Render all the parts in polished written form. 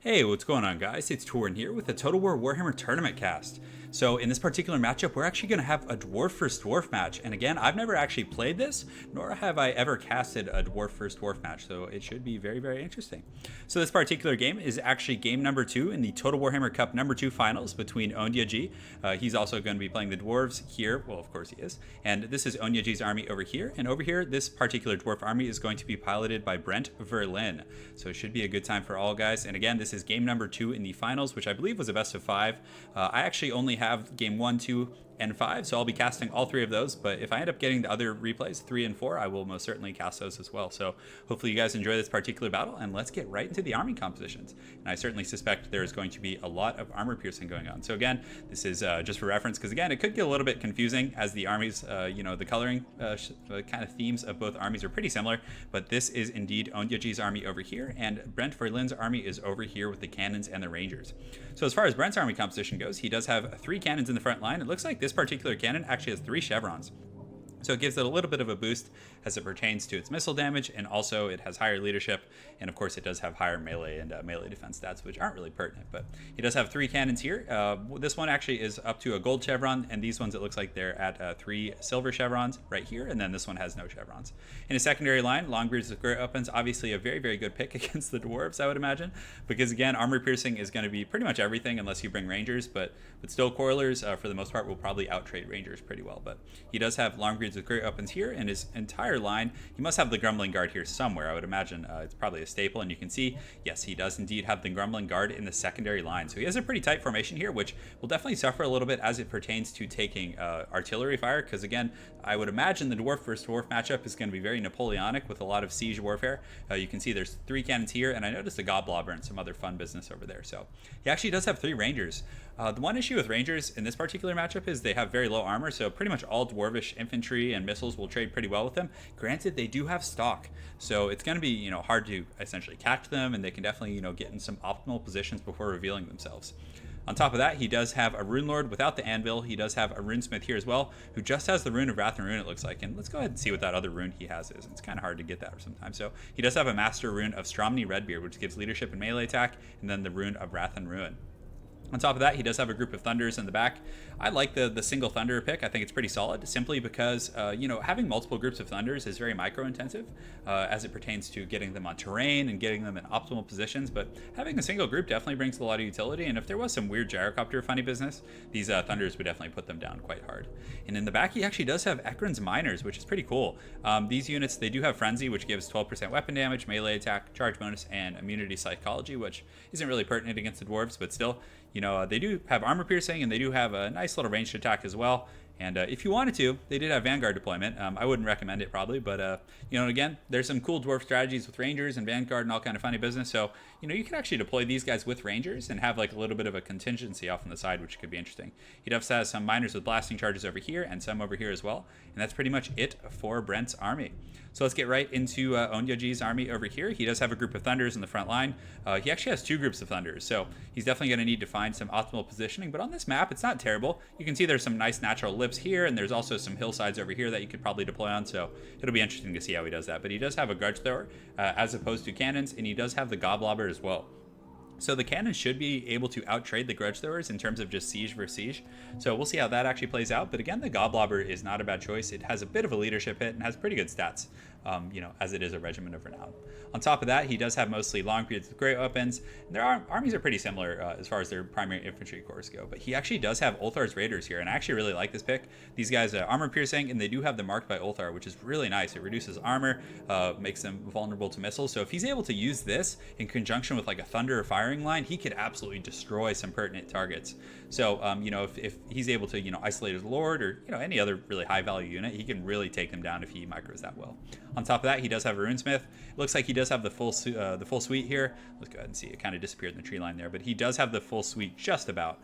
Hey, what's going on, guys? It's Turin here with the Total War Warhammer Tournament cast. So in this particular matchup, we're actually going to have a Dwarf vs. Dwarf match. And again, I've never actually played this, nor have I ever casted a Dwarf vs. Dwarf match. So it should be very, very interesting. So this particular game is actually game number 2 in the Total Warhammer Cup number 2 finals between Ondjage. He's also going to be playing the Dwarves here. Well, of course he is. And this is Ondjage's army over here. And over here, this particular Dwarf army is going to be piloted by Brent, Verlin. So it should be a good time for all guys. And again, this is game number 2 in the finals, which I believe was a best of 5. I actually only have game 1, 2, and 5, so I'll be casting all 3 of those, but if I end up getting the other replays, 3 and 4, I will most certainly cast those as well. So hopefully you guys enjoy this particular battle, and let's get right into the army compositions. And I certainly suspect there is going to be a lot of armor piercing going on. So again, this is just for reference, because again, it could get a little bit confusing as the armies, the coloring kind of themes of both armies are pretty similar, but this is indeed Ondjage's army over here, and Brent Verlin's army is over here with the cannons and the rangers. So as far as Brent's army composition goes, he does have 3 cannons in the front line. It looks like this particular cannon actually has 3 chevrons. So it gives it a little bit of a boost as it pertains to its missile damage, and also it has higher leadership, and of course it does have higher melee and melee defense stats, which aren't really pertinent, but he does have 3 cannons here. This one actually is up to a gold chevron, and these ones it looks like they're at 3 silver chevrons right here, and then this one has no chevrons. In a secondary line, Longbeards with great weapons, obviously a very, very good pick against the Dwarves, I would imagine, because again, armor piercing is going to be pretty much everything unless you bring rangers, but still coilers, for the most part, will probably outtrade rangers pretty well. But he does have Longbeards with great weapons here, and his entire line, he must have the Grumbling Guard here somewhere, I would imagine. It's probably a staple, and you can see, yes, he does indeed have the Grumbling Guard in the secondary line. So he has a pretty tight formation here, which will definitely suffer a little bit as it pertains to taking artillery fire, because again, I would imagine the Dwarf versus Dwarf matchup is going to be very Napoleonic with a lot of siege warfare. You can see there's 3 cannons here, and I noticed a Gobblobber and some other fun business over there. So he actually does have 3 Rangers. The one issue with Rangers in this particular matchup is they have very low armor, so pretty much all Dwarvish infantry and missiles will trade pretty well with them. Granted, they do have stock, so it's going to be hard to essentially catch them, and they can definitely get in some optimal positions before revealing themselves. On top of that, he does have a Rune Lord without the Anvil. He does have a Runesmith here as well, who just has the Rune of Wrath and Ruin, it looks like. And let's go ahead and see what that other rune he has is. It's kind of hard to get that sometimes. So he does have a Master Rune of Stromny Redbeard, which gives leadership and melee attack, and then the Rune of Wrath and Ruin. On top of that, he does have a group of Thunders in the back. I like the single Thunder pick. I think it's pretty solid, simply because, having multiple groups of Thunders is very micro-intensive as it pertains to getting them on terrain and getting them in optimal positions, but having a single group definitely brings a lot of utility, and if there was some weird gyrocopter funny business, these Thunders would definitely put them down quite hard. And in the back, he actually does have Ekron's Miners, which is pretty cool. These units, they do have Frenzy, which gives 12% weapon damage, melee attack, charge bonus, and immunity psychology, which isn't really pertinent against the Dwarves, but still, they do have armor piercing, and they do have a nice little ranged attack as well. And if you wanted to, they did have Vanguard deployment. I wouldn't recommend it probably, but again, there's some cool Dwarf strategies with Rangers and Vanguard and all kind of funny business. So you can actually deploy these guys with Rangers and have like a little bit of a contingency off on the side, which could be interesting. He does have some Miners with blasting charges over here and some over here as well. And that's pretty much it for Brent's army. So let's get right into Ondjage's army over here. He does have a group of Thunders in the front line. He actually has 2 groups of Thunders, so he's definitely going to need to find some optimal positioning. But on this map, it's not terrible. You can see there's some nice natural lips here, and there's also some hillsides over here that you could probably deploy on, so it'll be interesting to see how he does that. But he does have a Grudge Thrower as opposed to cannons, and he does have the Gobblobber as well. So the cannons should be able to outtrade the Grudge Throwers in terms of just siege versus siege. So we'll see how that actually plays out. But again, the Gobblobber is not a bad choice. It has a bit of a leadership hit and has pretty good stats, as it is a regiment of renown. On top of that, he does have mostly Longbeards with great weapons. And their armies are pretty similar as far as their primary infantry corps go. But he actually does have Ulthar's Raiders here, and I actually really like this pick. These guys are armor piercing, and they do have the Marked by Ulthar, which is really nice. It reduces armor, makes them vulnerable to missiles. So if he's able to use this in conjunction with like a Thunder firing line, he could absolutely destroy some pertinent targets. So, if he's able to, isolate his Lord or, any other really high value unit, he can really take them down if he micros that well. On top of that, he does have a Runesmith. It looks like he does have the full suite here. Let's go ahead and see. It kind of disappeared in the tree line there, but he does have the full suite just about.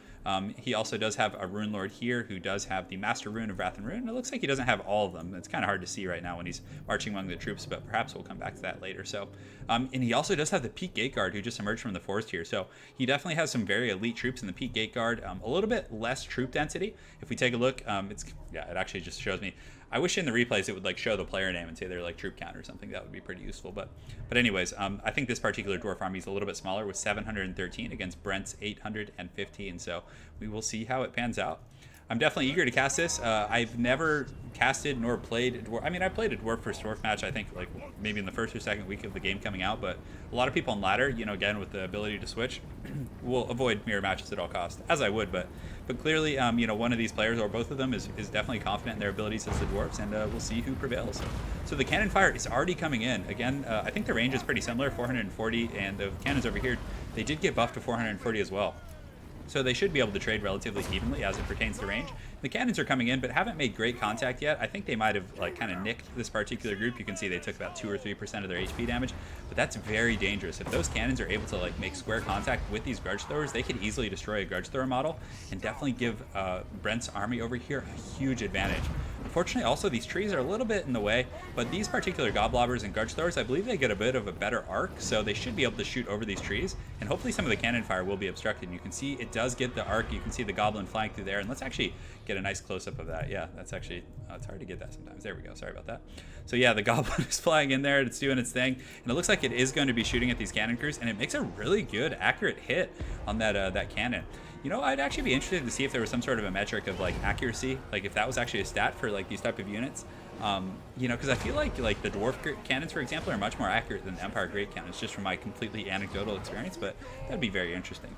He also does have a Rune Lord here who does have the Master Rune of Wrath and Ruin. It looks like he doesn't have all of them. It's kind of hard to see right now when he's marching among the troops, but perhaps we'll come back to that later. So, and he also does have the Peak Gate Guard who just emerged from the forest here. So he definitely has some very elite troops in the Peak Gate Guard. A little bit less troop density. If we take a look, it actually just shows me I wish in the replays it would like show the player name and say they're like troop count or something. That would be pretty useful. But anyways, I think this particular dwarf army is a little bit smaller with 713 against Brent's 815. So we will see how it pans out. I'm definitely eager to cast this. I've never casted nor played dwarf. I mean, I played a dwarf versus dwarf match, I think, like maybe in the first or second week of the game coming out. But a lot of people on ladder, you know, again with the ability to switch, will avoid mirror matches at all costs, as I would. But clearly, you know, one of these players or both of them is definitely confident in their abilities as the dwarves, and we'll see who prevails. So the cannon fire is already coming in. Again, I think the range is pretty similar, 440, and the cannons over here, they did get buffed to 440 as well. So they should be able to trade relatively evenly as it pertains to range. The cannons are coming in, but haven't made great contact yet. I think they might have like kind of nicked this particular group. You can see they took about 2 or 3% of their HP damage, but that's very dangerous. If those cannons are able to like make square contact with these grudge throwers, they could easily destroy a grudge thrower model and definitely give Brent's army over here a huge advantage. Unfortunately, also these trees are a little bit in the way, but these particular goblobbers and grudge throwers, I believe they get a bit of a better arc, so they should be able to shoot over these trees, and hopefully some of the cannon fire will be obstructed. And you can see it does get the arc. You can see the goblin flying through there, and let's actually get a nice close-up of that. Yeah, that's actually, it's hard to get that sometimes. There we go. Sorry about that. So yeah, the goblin is flying in there. It's doing its thing, and it looks like it is going to be shooting at these cannon crews, and it makes a really good, accurate hit on that that cannon. You know, I'd actually be interested to see if there was some sort of a metric of like accuracy, like if that was actually a stat for like these type of units. You know, because I feel like the dwarf cannons, for example, are much more accurate than the Empire Great cannons, just from my completely anecdotal experience. But that'd be very interesting.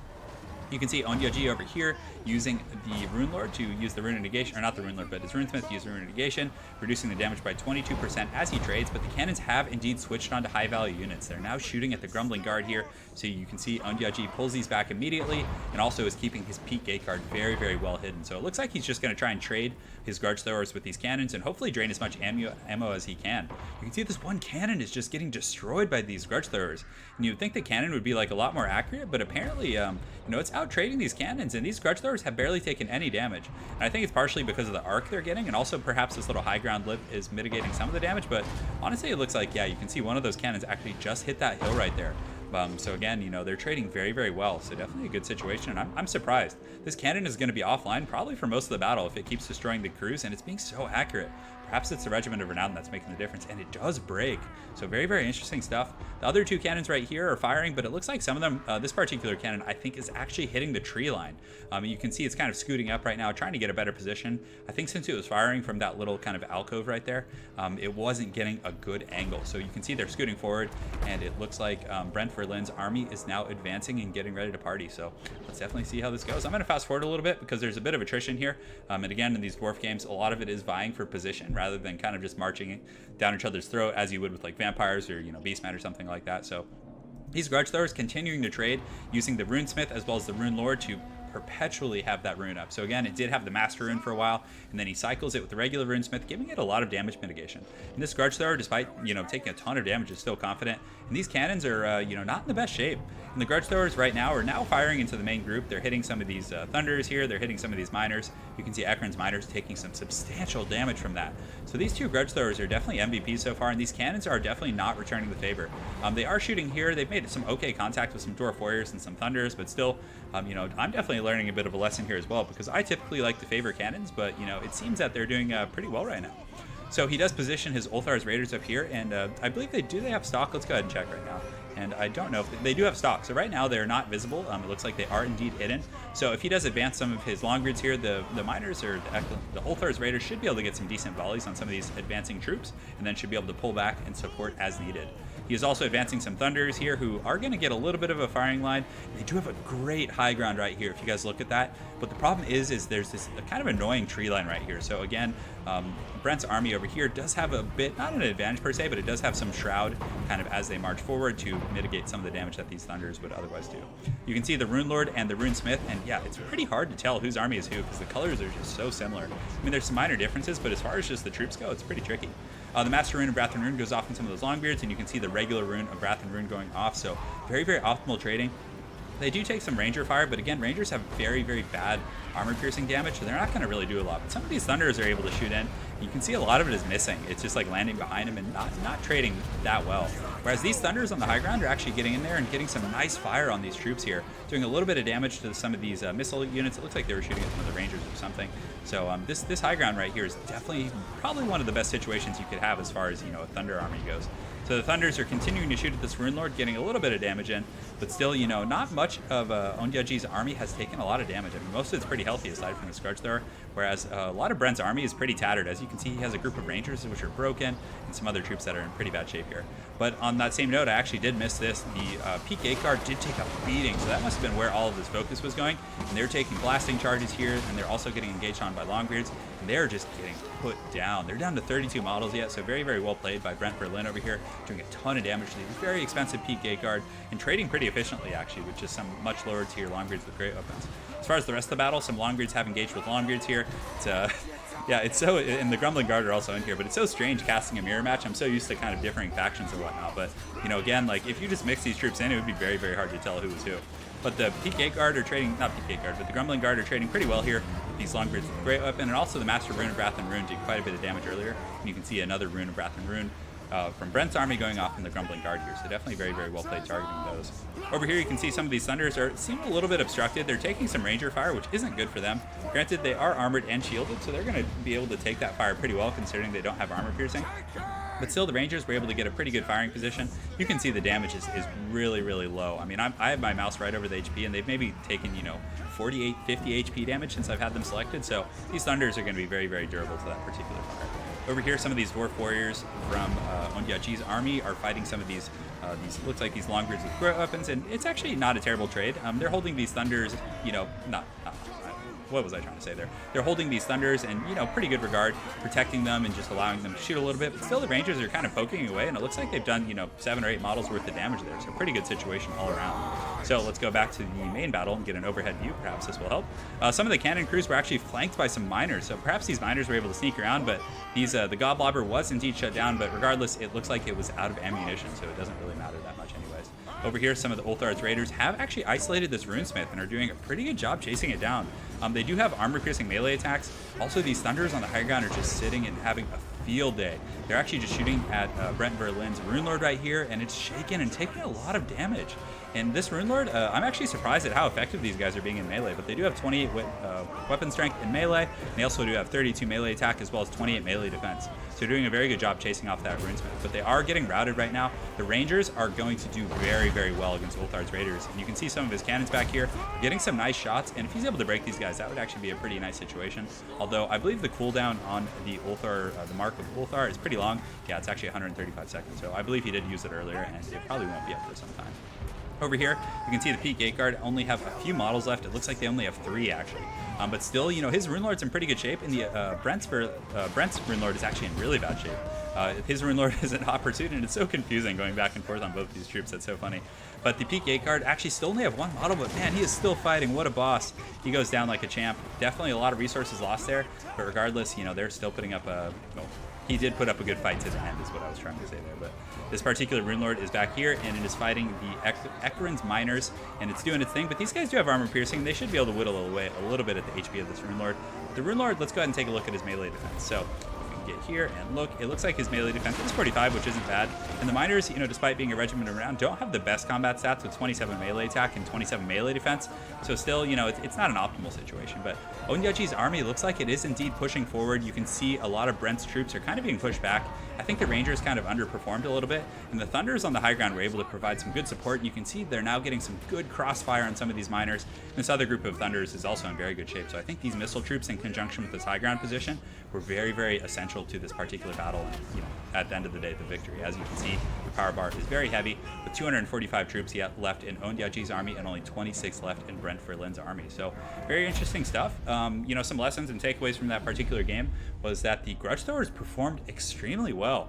You can see Ondjage over here using the Rune Lord to use the Rune Negation, or not the Rune Lord, but his Runesmith to use the Rune Negation, reducing the damage by 22% as he trades. But the cannons have indeed switched on to high value units. They're now shooting at the Grumbling Guard here, so you can see Ondjage pulls these back immediately, and also is keeping his Peak Gate Guard very, very well hidden. So it looks like he's just going to try and trade his Grudge Throwers with these cannons and hopefully drain as much ammo as he can. You can see this one cannon is just getting destroyed by these Grudge Throwers, and you would think the cannon would be like a lot more accurate, but apparently, you know, it's out trading these cannons, and these Grudge Throwers have barely taken any damage. And I think it's partially because of the arc they're getting, and also perhaps this little high ground lip is mitigating some of the damage, but honestly it looks like, yeah, you can see one of those cannons actually just hit that hill right there. So again, you know, they're trading very, very well, so definitely a good situation, and I'm surprised. This cannon is going to be offline probably for most of the battle if it keeps destroying the crews, and it's being so accurate. Perhaps it's the Regiment of Renown that's making the difference, and it does break. So very, very interesting stuff. The other two cannons right here are firing, but it looks like some of them, this particular cannon, I think is actually hitting the tree line. You can see it's kind of scooting up right now, trying to get a better position. I think since it was firing from that little kind of alcove right there, it wasn't getting a good angle. So you can see they're scooting forward, and it looks like Brent Verlin's army is now advancing and getting ready to party. So let's definitely see how this goes. I'm going to fast forward a little bit because there's a bit of attrition here. And again, in these dwarf games, a lot of it is vying for position rather than kind of just marching down each other's throat as you would with like vampires or, you know, beastmen or something like that. So these grudge throwers continuing to trade using the Runesmith as well as the Rune Lord to perpetually have that rune up. So again, it did have the Master Rune for a while, and then he cycles it with the regular Runesmith, giving it a lot of damage mitigation. And this grudge thrower, despite, you know, taking a ton of damage, is still confident. And these cannons are, you know, not in the best shape. And the grudge throwers right now are now firing into the main group. They're hitting some of these thunders here. They're hitting some of these miners. You can see Ekron's miners taking some substantial damage from that. So these two grudge throwers are definitely MVPs so far, and these cannons are definitely not returning the favor. They are shooting here. They've made some okay contact with some dwarf warriors and some thunders, but still, you know, I'm definitely learning a bit of a lesson here as well, because I typically like to favor cannons, but, you know, it seems that they're doing pretty well right now. So he does position his Ulthar's Raiders up here, and I believe they have stock. Let's go ahead and check right now. And I don't know if they do have stock. So right now they're not visible. It looks like they are indeed hidden. So if he does advance some of his Longbeards here, the miners or the Ulthar's Raiders should be able to get some decent volleys on some of these advancing troops, and then should be able to pull back and support as needed. He is also advancing some Thunders here who are going to get a little bit of a firing line. They do have a great high ground right here if you guys look at that. But the problem is there's this kind of annoying tree line right here. So again, Brent's army over here does have a bit, not an advantage per se, but it does have some shroud kind of as they march forward to mitigate some of the damage that these Thunders would otherwise do. You can see the Rune Lord and the Runesmith, and yeah, it's pretty hard to tell whose army is who because the colors are just so similar. I mean, there's some minor differences, but as far as just the troops go, it's pretty tricky. The Master Rune of Wrath and Rune goes off in some of those Longbeards, and you can see the regular Rune of Wrath and Rune going off, so very, very optimal trading. They do take some ranger fire, but again, rangers have very, very bad armor piercing damage, so they're not going to really do a lot. But some of these thunders are able to shoot in. You can see a lot of it is missing. It's just like landing behind them and not trading that well. Whereas these thunders on the high ground are actually getting in there and getting some nice fire on these troops here, doing a little bit of damage to some of these missile units. It looks like they were shooting at some of the rangers or something. So this high ground right here is definitely probably one of the best situations you could have as far as, you know, a thunder army goes. So the thunders are continuing to shoot at this rune lord, getting a little bit of damage in, but still, you know, not much of Ondjage's army has taken a lot of damage. I mean, most of it's pretty healthy aside from the Scourge Thrower, whereas a lot of Brent's army is pretty tattered. As you can see, he has a group of rangers which are broken and some other troops that are in pretty bad shape here. But on that same note, I actually did miss this. The Peak Gate Guard did take a beating, so that must have been where all of his focus was going. And they're taking blasting charges here, and they're also getting engaged on by Longbeards, and they're just getting put down. They're down to 32 models yet, so very, very well played by Brent Verlin over here, doing a ton of damage to these very expensive Peak Gate Guard, and trading pretty efficiently, actually, with just some much lower tier Longbeards with great weapons. As far as the rest of the battle, some Longbeards have engaged with Longbeards here. It's yeah, it's so, and the Grumbling Guard are also in here, but it's so strange casting a mirror match. I'm so used to kind of differing factions and whatnot, but, you know, again, like, if you just mix these troops in, it would be very, very hard to tell who was who. But the Peak Gate Guard are trading, not Peak Gate Guard, but the Grumbling Guard are trading pretty well here with these Longbeards with a great weapon, and also the Master Rune of Wrath and Rune did quite a bit of damage earlier. And you can see another Rune of Wrath and Rune from Brent's army going off in the Grumbling Guard here, so definitely very, very well played targeting those. Over here you can see some of these thunders seem a little bit obstructed. They're taking some ranger fire, which isn't good for them. Granted, they are armored and shielded, so they're going to be able to take that fire pretty well considering they don't have armor piercing. But still, the rangers were able to get a pretty good firing position. You can see the damage is really, really low. I mean, I have my mouse right over the HP, and they've maybe taken, you know, 48, 50 HP damage since I've had them selected, so these thunders are going to be very, very durable to that particular fire. Over here, some of these dwarf warriors from Ondjage's army are fighting some of these looks like these Longbeards with great weapons, and it's actually not a terrible trade. They're holding these thunders, you know, what was I trying to say there? They're holding these thunders in, you know, pretty good regard, protecting them and just allowing them to shoot a little bit. But still, the rangers are kind of poking away, and it looks like they've done, you know, 7 or 8 models worth of damage there. So pretty good situation all around. So let's go back to the main battle and get an overhead view. Perhaps this will help. Some of the cannon crews were actually flanked by some miners, so perhaps these miners were able to sneak around. But these the Godblobber was indeed shut down. But regardless, it looks like it was out of ammunition, so it doesn't really matter that much anyways. Over here, some of the Ulthar's Raiders have actually isolated this Runesmith and are doing a pretty good job chasing it down. They do have armor-piercing melee attacks. Also, these Thunders on the high ground are just sitting and having a field day. They're actually just shooting at Brent Verlin's Rune Lord right here, and it's shaking and taking a lot of damage. And this Rune Lord, I'm actually surprised at how effective these guys are being in melee, but they do have 28 weapon strength in melee, and they also do have 32 melee attack as well as 28 melee defense. So they're doing a very good job chasing off that Runesmith, but they are getting routed right now. The Rangers are going to do very, very well against Ulthar's Raiders, and you can see some of his cannons back here getting some nice shots, and if he's able to break these guys, that would actually be a pretty nice situation. Although I believe the cooldown on the Ulthar, the Mark of Ulthar, is pretty long. Yeah, it's actually 135 seconds, so I believe he did use it earlier, and it probably won't be up for some time. Over here, you can see the Peak Gate Guard only have a few models left. It looks like they only have 3 actually. But still, you know, his Rune Lord's in pretty good shape, and the Brent's Rune Lord is actually in really bad shape. His Rune Lord is an opportunity, and it's so confusing going back and forth on both these troops. That's so funny. But the Peak Gate Guard actually still only have 1 model, but man, he is still fighting. What a boss. He goes down like a champ. Definitely a lot of resources lost there, but regardless, you know, they're still putting up a... Well, he did put up a good fight to the end, is what I was trying to say there. But this particular Rune Lord is back here, and it is fighting the Ekeran's Miners, and it's doing its thing. But these guys do have armor piercing. They should be able to whittle away a little bit at the HP of this Rune Lord. The Rune Lord, let's go ahead and take a look at his melee defense. So if we can get here and look, it looks like his melee defense is 45, which isn't bad. And the Miners, you know, despite being a regiment around, don't have the best combat stats with 27 melee attack and 27 melee defense. So still, you know, it's not an optimal situation. But Ondjage's army looks like it is indeed pushing forward. You can see a lot of Brent's troops are kind of being pushed back. I think the Rangers kind of underperformed a little bit, and the Thunders on the high ground were able to provide some good support. And you can see they're now getting some good crossfire on some of these miners. And this other group of Thunders is also in very good shape. So I think these missile troops in conjunction with this high ground position were very, very essential to this particular battle. And, you know, at the end of the day, the victory. As you can see, the power bar is very heavy, with 245 troops yet left in Ondjage's army and only 26 left in Brent Verlin's army. So very interesting stuff. You know, some lessons and takeaways from that particular game was that the Grudge Throwers performed extremely well.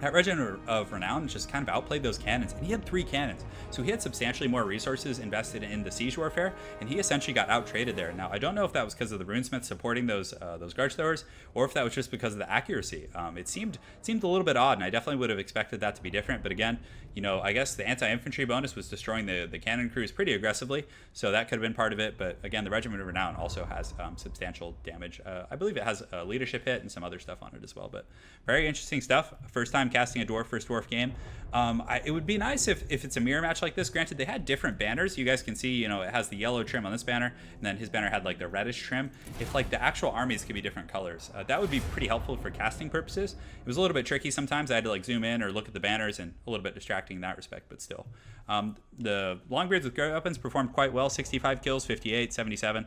that Regiment of Renown just kind of outplayed those cannons, and he had 3 cannons. So he had substantially more resources invested in the siege warfare, and he essentially got out-traded there. Now, I don't know if that was because of the runesmith supporting those grudge throwers, or if that was just because of the accuracy. It seemed a little bit odd, and I definitely would have expected that to be different. But again, I guess the anti-infantry bonus was destroying the cannon crews pretty aggressively, so that could have been part of it. But again, the Regiment of Renown also has substantial damage. I believe it has a leadership hit and some other stuff on it as well. But very interesting stuff. First time casting a dwarf first dwarf game. It would be nice if it's a mirror match like this. Granted, they had different banners. You guys can see, it has the yellow trim on this banner, and then his banner had like the reddish trim. If like the actual armies could be different colors, that would be pretty helpful for casting purposes. It was a little bit tricky sometimes. I had to like zoom in or look at the banners, and a little bit distracting in that respect, but still. The Longbeards with great weapons performed quite well. 65 kills, 58, 77.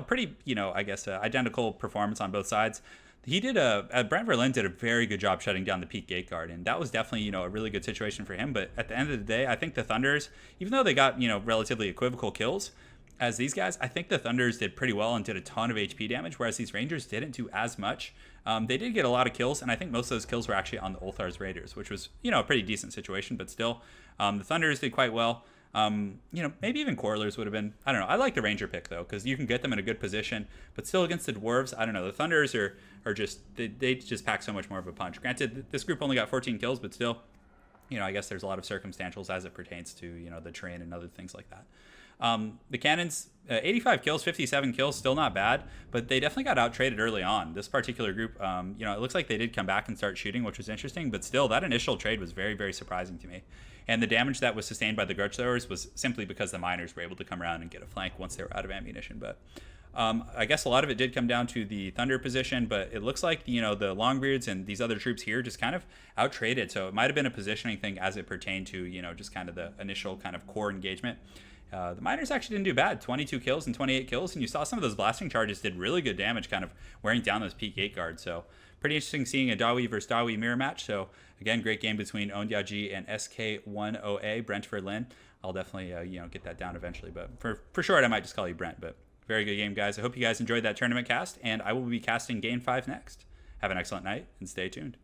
Pretty, I guess, identical performance on both sides. He did Brent Verlin did a very good job shutting down the peak gate guard, and that was definitely, a really good situation for him. But at the end of the day, I think the Thunders, even though they got, relatively equivocal kills as these guys, I think the Thunders did pretty well and did a ton of HP damage, whereas these Rangers didn't do as much. They did get a lot of kills, and I think most of those kills were actually on the Ulthar's Raiders, which was, a pretty decent situation, but still, the Thunders did quite well. Maybe even Quarrelers would have been, I don't know. I like the Ranger pick, though, because you can get them in a good position, but still against the Dwarves, I don't know. The Thunders are just, they just pack so much more of a punch. Granted, this group only got 14 kills, but still, I guess there's a lot of circumstantials as it pertains to, the terrain and other things like that. The Cannons, 85 kills, 57 kills, still not bad, but they definitely got out-traded early on. This particular group, it looks like they did come back and start shooting, which was interesting, but still, that initial trade was very, very surprising to me. And the damage that was sustained by the grudge throwers was simply because the miners were able to come around and get a flank once they were out of ammunition. But I guess a lot of it did come down to the Thunder position, but it looks like, the Longbeards and these other troops here just kind of out-traded. So it might have been a positioning thing as it pertained to, just kind of the initial kind of core engagement. The miners actually didn't do bad, 22 kills and 28 kills, and you saw some of those blasting charges did really good damage, kind of wearing down those peak gate guards. So pretty interesting seeing a Dawi versus Dawi mirror match. So again, great game between Ondjage and SK10A, Brent Verlin. I'll definitely get that down eventually, but for short, I might just call you Brent. But very good game, guys. I hope you guys enjoyed that tournament cast, and I will be casting Game 5 next. Have an excellent night and stay tuned.